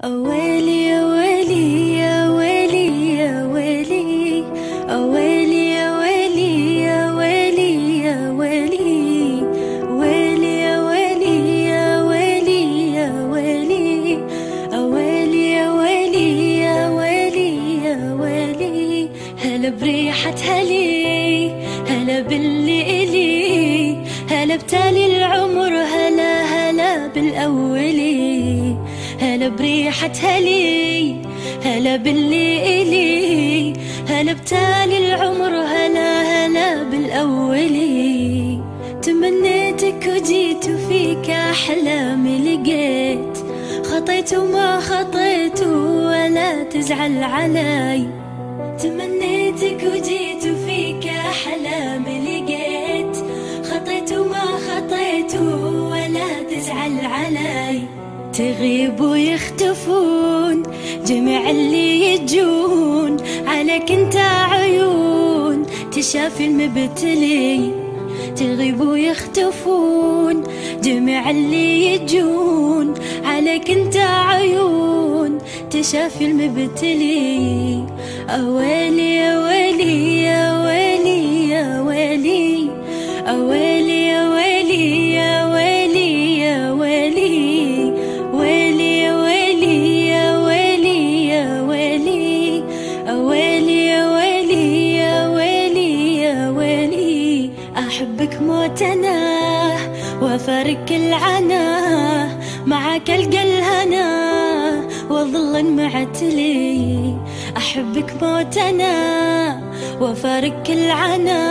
أويلي يا ويلي يا ويلي يا ويلي، أويلي يا ويلي يا ويلي يا ويلي، ويلي يا ويلي يا ويلي يا ويلي، أويلي يا ويلي يا ويلي يا ويلي. هلا بريحة هلي، هلا باللي إلي، هلا بتالي العمر، هلا هلا بالأولي. هلا بريحة هلي، هلا باللي إلي، هلا بتالي العمر، هلا هلا بالأولي. تمنيتك وجيت وفيك أحلامي لقيت، خطيت وما خطيت ولا تزعل علي. تمنيتك وجيت وفيك أحلامي لقيت، خطيت وما خطيت ولا تزعل علي. تغيب ويختفون جميع اللي يجون، عليك انت عيون تشافي المبتلي. تغيب ويختفون جميع اللي يجون، عليك انت عيون تشافي المبتلي. أويلي يا ويلي يا ويلي يا ويلي، أويلي يا ويلي يا ويلي يا ويلي، ويلي يا ويلي يا ويلي يا ويلي، أويلي يا ويلي يا ويلي يا ويلي. أحبك موت أنا وأفارق العنا، معك ألقى الهنا وأظل معتلي. أحبك موت أنا وأفارق العنا،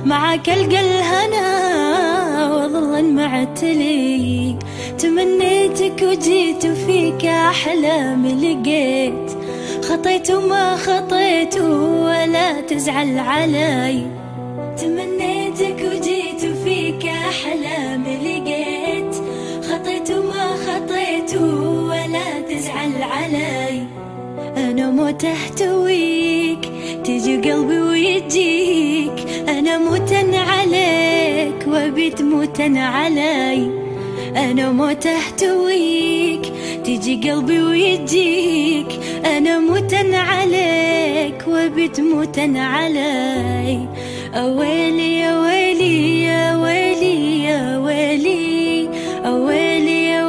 معك ألقى الهنا وأظل معتلي. تمنيتك وجيت وفيك أحلامي لقيت، خطيت وما خطيت ولا تزعل علي. تمنيتك وجيت وفيك أحلامي لقيت، خطيت وما خطيت ولا تزعل علي. أنا موت أحتويك تجي قلبي ويجيك، أنا موتن عليك وبيت موتن علي. أنا موت أحتويك تجي قلبي ويجيك، أنا موتن عليك وبيت موتن علي. أويلي يا ويلي يا ويلي يا ويلي، أويلي يا